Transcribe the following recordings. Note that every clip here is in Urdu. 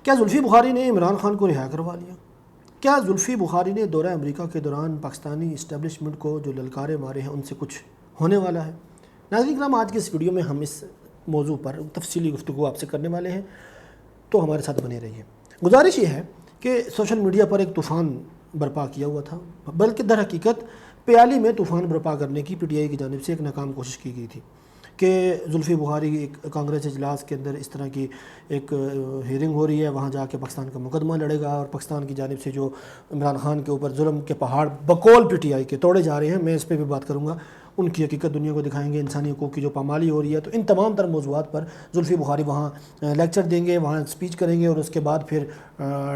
کیا زلفی بخاری نے عمران خان کو رہا کروا لیا؟ کیا زلفی بخاری نے دورہ امریکہ کے دوران پاکستانی اسٹیبلشمنٹ کو جو للکارے مارے ہیں ان سے کچھ ہونے والا ہے؟ ناظرین کرام، آج کے اس ویڈیو میں ہم اس موضوع پر تفصیلی گفتگو آپ سے کرنے والے ہیں، تو ہمارے ساتھ بنے رہیے۔ گزارش یہ ہے کہ سوشل میڈیا پر ایک طوفان برپا کیا ہوا تھا، بلکہ در حقیقت پیالی میں طوفان برپا کرنے کی پی ٹی آئی کی جانب سے ایک ناکام کوشش کی گئی تھی کہ زلفی بخاری ایک کانگریس اجلاس کے اندر اس طرح کی ایک ہیئرنگ ہو رہی ہے، وہاں جا کے پاکستان کا مقدمہ لڑے گا، اور پاکستان کی جانب سے جو عمران خان کے اوپر ظلم کے پہاڑ بقول پی ٹی آئی کے توڑے جا رہے ہیں، میں اس پہ بھی بات کروں گا، ان کی حقیقت دنیا کو دکھائیں گے، انسانی حقوق کی جو پامالی ہو رہی ہے۔ تو ان تمام تر موضوعات پر زلفی بخاری وہاں لیکچر دیں گے، وہاں اسپیچ کریں گے، اور اس کے بعد پھر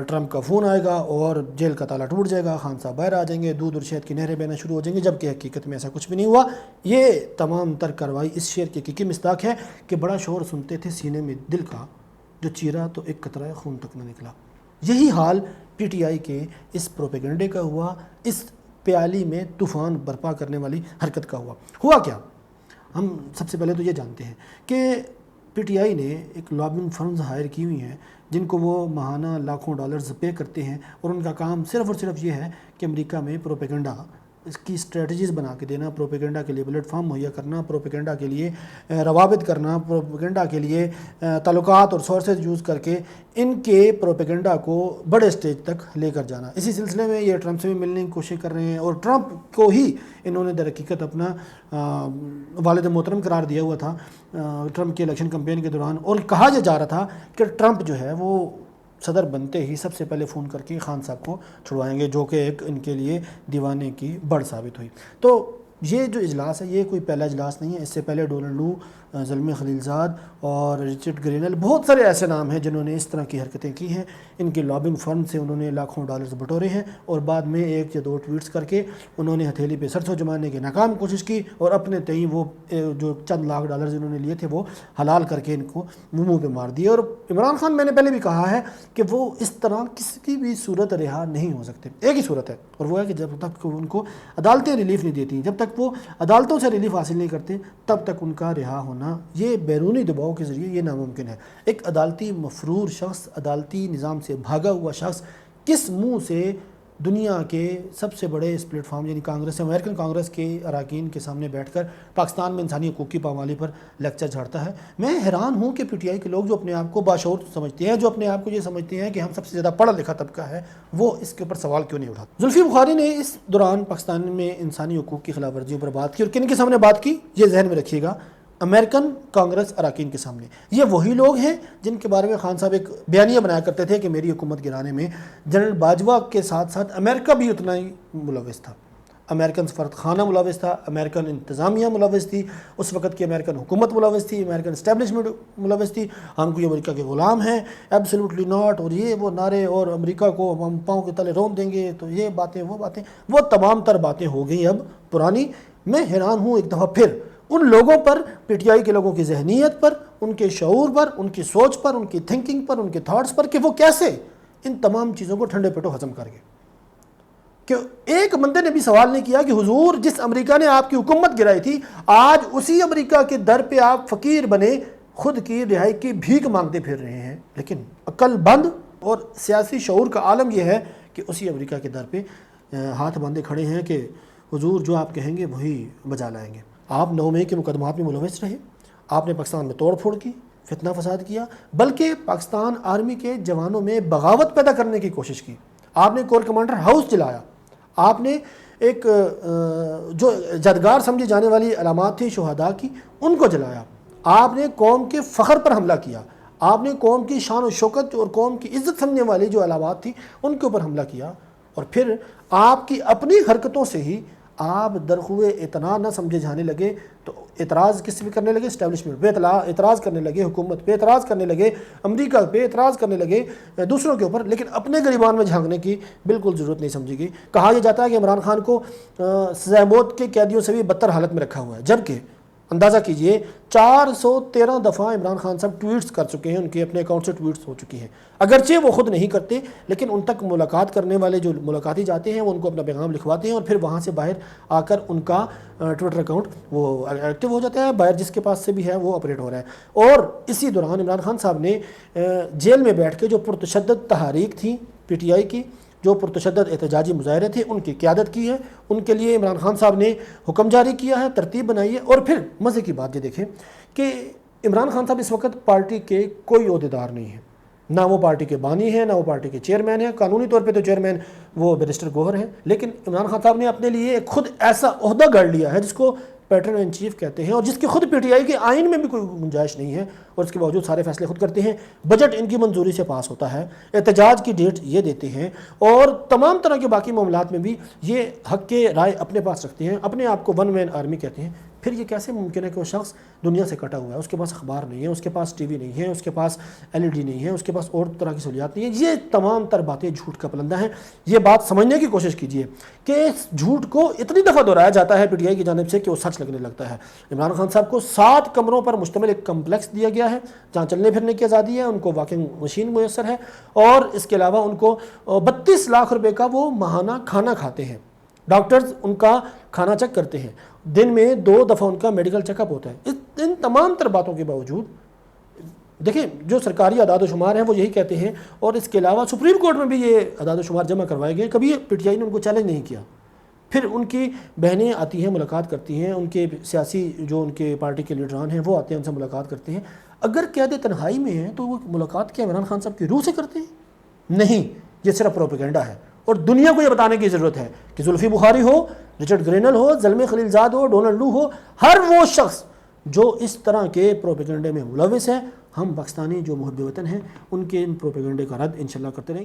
ٹرمپ کا فون آئے گا اور جیل کا تالا ٹوٹ جائے گا، خان صاحب باہر آ جائیں گے، دودھ اور شہد کی نہریں بہنا شروع ہو جائیں گے، جبکہ حقیقت میں ایسا کچھ بھی نہیں ہوا۔ یہ تمام تر کارروائی اس شعر کی حقیقی مصداق ہے کہ بڑا شور سنتے تھے سینے میں دل کا، جو چیرا تو ایک قطرہ خون تک نہ نکلا۔ یہی حال پی ٹی آئی کے اس پروپیگنڈے کا ہوا، اس پیالی میں طوفان برپا کرنے والی حرکت کا ہوا کیا؟ ہم سب سے پہلے تو یہ جانتے ہیں کہ پی ٹی آئی نے ایک لابنگ فرمز ہائر کی ہوئی ہیں جن کو وہ ماہانہ لاکھوں ڈالرز پے کرتے ہیں، اور ان کا کام صرف اور صرف یہ ہے کہ امریکہ میں پروپیگنڈا اس کی اسٹریٹجیز بنا کے دینا، پروپیگنڈا کے لیے پلیٹ فارم مہیا کرنا، پروپیگنڈا کے لیے روابط کرنا، پروپیگنڈا کے لیے تعلقات اور سورسز یوز کر کے ان کے پروپیگنڈا کو بڑے سٹیج تک لے کر جانا۔ اسی سلسلے میں یہ ٹرمپ سے بھی ملنے کی کوشش کر رہے ہیں، اور ٹرمپ کو ہی انہوں نے در حقیقت اپنا والد محترم قرار دیا ہوا تھا ٹرمپ کے الیکشن کمپین کے دوران، اور کہا یہ جا رہا تھا کہ ٹرمپ جو ہے وہ صدر بنتے ہی سب سے پہلے فون کر کے خان صاحب کو چھڑوائیں گے، جو کہ ایک ان کے لیے دیوانے کی بڑ ثابت ہوئی۔ تو یہ جو اجلاس ہے یہ کوئی پہلا اجلاس نہیں ہے، اس سے پہلے ڈونلڈ لو، زلمے خلیل زاد اور رچرڈ گرینل، بہت سارے ایسے نام ہیں جنہوں نے اس طرح کی حرکتیں کی ہیں۔ ان کے لابنگ فرم سے انہوں نے لاکھوں ڈالرز بٹورے ہیں، اور بعد میں ایک یا دو ٹویٹس کر کے انہوں نے ہتھیلی پہ سرسوں جمانے کی ناکام کوشش کی، اور اپنے تئیں وہ جو چند لاکھ ڈالرز انہوں نے لیے تھے وہ حلال کر کے ان کو منہ پہ مار دیے۔ اور عمران خان، میں نے پہلے بھی کہا ہے کہ وہ اس طرح کسی کی بھی صورت رہا نہیں ہو سکتے۔ ایک ہی صورت ہے، اور وہ ہے کہ جب تک ان کو عدالتیں ریلیف نہیں دیتی، جب تک وہ عدالتوں سے ریلیف حاصل نہیں کرتے، تب تک ان کا رہا ہونا یہ بیرونی دباؤ کے ذریعے یہ ناممکن ہے۔ ایک عدالتی مفرور شخص، عدالتی نظام سے بھاگا ہوا شخص کس منہ سے دنیا کے سب سے بڑے اس پلیٹ فارم یعنی کانگریس، امریکن کانگریس کے اراکین کے سامنے بیٹھ کر پاکستان میں انسانی حقوق کی پامالی پر لیکچر جھاڑتا ہے؟ میں حیران ہوں کہ پی ٹی آئی کے لوگ جو اپنے آپ کو باشعور سمجھتے ہیں، جو اپنے آپ کو یہ سمجھتے ہیں کہ ہم سب سے زیادہ پڑھا لکھا طبقہ ہے، وہ اس کے اوپر سوال کیوں نہیں اٹھاتے۔ زلفی بخاری نے اس دوران پاکستان میں انسانی حقوق کی خلاف ورزیوں پر بات کی، اور کن کے سامنے بات کی یہ ذہن میں رکھیے گا، امریکن کانگریس اراکین کے سامنے۔ یہ وہی لوگ ہیں جن کے بارے میں خان صاحب ایک بیانیہ بنایا کرتے تھے کہ میری حکومت گرانے میں جنرل باجوہ کے ساتھ ساتھ امریکہ بھی اتنا ہی ملوث تھا، امریکن سفارت خانہ ملوث تھا، امریکن انتظامیہ ملوث تھی، اس وقت کی امریکن حکومت ملوث تھی، امریکن اسٹیبلشمنٹ ملوث تھی، ہم کوئی امریکہ کے غلام ہیں، ایبسلیوٹلی ناٹ، اور یہ وہ نعرے، اور امریکہ کو ہم پاؤں کے تلے رون دیں گے، تو یہ باتیں وہ تمام تر باتیں ہو گئی اب پرانی۔ میں حیران ہوں ایک دفعہ پھر ان لوگوں پر، پی ٹی آئی کے لوگوں کی ذہنیت پر، ان کے شعور پر، ان کی سوچ پر، ان کی تھنکنگ پر، ان کے تھاٹس پر، کہ وہ کیسے ان تمام چیزوں کو ٹھنڈے پیٹوں ہضم کر گئے۔ کہ ایک بندے نے بھی سوال نہیں کیا کہ حضور جس امریکہ نے آپ کی حکومت گرائی تھی، آج اسی امریکہ کے در پہ آپ فقیر بنے، خود کی رہائی کی بھیک مانگتے پھر رہے ہیں۔ لیکن عقل بند اور سیاسی شعور کا عالم یہ ہے کہ اسی امریکہ کے در پہ ہاتھ باندھے کھڑے ہیں کہ حضور جو آپ کہیں گے وہی بجا لائیں گے۔ آپ 9 مئی کے مقدمات میں ملوث رہے، آپ نے پاکستان میں توڑ پھوڑ کی، فتنہ فساد کیا، بلکہ پاکستان آرمی کے جوانوں میں بغاوت پیدا کرنے کی کوشش کی، آپ نے کور کمانڈر ہاؤس جلایا، آپ نے ایک جو یادگار سمجھی جانے والی علامات تھیں شہداء کی ان کو جلایا، آپ نے قوم کے فخر پر حملہ کیا، آپ نے قوم کی شان و شوکت اور قوم کی عزت سمجھنے والی جو علامات تھیں ان کے اوپر حملہ کیا، اور پھر آپ کی اپنی حرکتوں سے ہی آپ درخوے اعتنا نہ سمجھے جانے لگے، تو اعتراض کس پہ کرنے لگے؟ اسٹیبلشمنٹ پہ اعتراض کرنے لگے، حکومت پہ اعتراض کرنے لگے، امریکہ پہ اعتراض کرنے لگے، دوسروں کے اوپر، لیکن اپنے گریبان میں جھانکنے کی بالکل ضرورت نہیں سمجھی گئی۔ کہا یہ جاتا ہے کہ عمران خان کو سزائے موت کے قیدیوں سے بھی بدتر حالت میں رکھا ہوا ہے، جبکہ اندازہ کیجئے 413 دفعہ عمران خان صاحب ٹویٹس کر چکے ہیں، ان کے اپنے اکاؤنٹ سے ٹویٹس ہو چکی ہیں، اگرچہ وہ خود نہیں کرتے لیکن ان تک ملاقات کرنے والے جو ملاقاتی جاتے ہیں وہ ان کو اپنا پیغام لکھواتے ہیں اور پھر وہاں سے باہر آ کر ان کا ٹویٹر اکاؤنٹ وہ ایکٹیو ہو جاتا ہے، باہر جس کے پاس سے بھی ہے وہ آپریٹ ہو رہا ہے۔ اور اسی دوران عمران خان صاحب نے جیل میں بیٹھ کے جو پرتشدد تحریک تھی پی ٹی آئی کی، جو پرتشدد احتجاجی مظاہرے تھے، ان کی قیادت کی ہے، ان کے لیے عمران خان صاحب نے حکم جاری کیا ہے، ترتیب بنائی ہے۔ اور پھر مزے کی بات یہ دیکھیں کہ عمران خان صاحب اس وقت پارٹی کے کوئی عہدیدار نہیں ہیں، نہ وہ پارٹی کے بانی ہیں، نہ وہ پارٹی کے چیئرمین ہیں، قانونی طور پہ تو چیئرمین وہ بیرسٹر گوہر ہیں، لیکن عمران خان صاحب نے اپنے لیے ایک خود ایسا عہدہ گڑھ لیا ہے جس کو پیٹرن ان چیف کہتے ہیں، اور جس کی خود پی ٹی آئی کے آئین میں بھی کوئی گنجائش نہیں ہے، اور اس کے باوجود سارے فیصلے خود کرتے ہیں، بجٹ ان کی منظوری سے پاس ہوتا ہے، احتجاج کی ڈیٹ یہ دیتے ہیں، اور تمام طرح کے باقی معاملات میں بھی یہ حق کے رائے اپنے پاس رکھتے ہیں، اپنے آپ کو ون مین آرمی کہتے ہیں۔ پھر یہ کیسے ممکن ہے کہ وہ شخص دنیا سے کٹا ہوا ہے، اس کے پاس اخبار نہیں ہے، اس کے پاس ٹی وی نہیں ہے، اس کے پاس ایل ای ڈی نہیں ہے، اس کے پاس اور طرح کی سہولیات نہیں ہیں؟ یہ تمام تر باتیں جھوٹ کا پلندہ ہیں۔ یہ بات سمجھنے کی کوشش کیجئے کہ اس جھوٹ کو اتنی دفعہ دہرایا جاتا ہے پی ٹی آئی کی جانب سے کہ وہ سچ لگنے لگتا ہے۔ عمران خان صاحب کو 7 کمروں پر مشتمل ایک کمپلیکس دیا گیا ہے جہاں چلنے پھرنے کی آزادی ہے، ان کو واکنگ مشین میسر ہے، اور اس کے علاوہ ان کو 32 لاکھ روپے کا وہ ماہانہ کھانا کھاتے ہیں، ڈاکٹرز ان کا کھانا چیک کرتے ہیں، دن میں 2 دفعہ ان کا میڈیکل چیک اپ ہوتا ہے۔ ان تمام تر باتوں کے باوجود دیکھیں جو سرکاری اعداد و شمار ہیں وہ یہی کہتے ہیں، اور اس کے علاوہ سپریم کورٹ میں بھی یہ اعداد و شمار جمع کروائے گئے، کبھی پی ٹی آئی نے ان کو چیلنج نہیں کیا۔ پھر ان کی بہنیں آتی ہیں، ملاقات کرتی ہیں، ان کے سیاسی جو ان کے پارٹی کے لیڈران ہیں وہ آتے ہیں، ان سے ملاقات کرتے ہیں۔ اگر قید تنہائی میں ہیں تو وہ ملاقات کیا عمران خان صاحب کی روح سے کرتے ہیں؟ نہیں، یہ صرف پروپیگنڈا ہے، اور دنیا کو یہ بتانے کی ضرورت ہے کہ زلفی بخاری ہو، رچرڈ گرینل ہو، زلمے خلیل زاد ہو، ڈونلڈ لو ہو، ہر وہ شخص جو اس طرح کے پروپیگنڈے میں ملوث ہے، ہم پاکستانی جو محب وطن ہیں ان کے ان پروپیگنڈے کا رد انشاءاللہ کرتے رہیں گے۔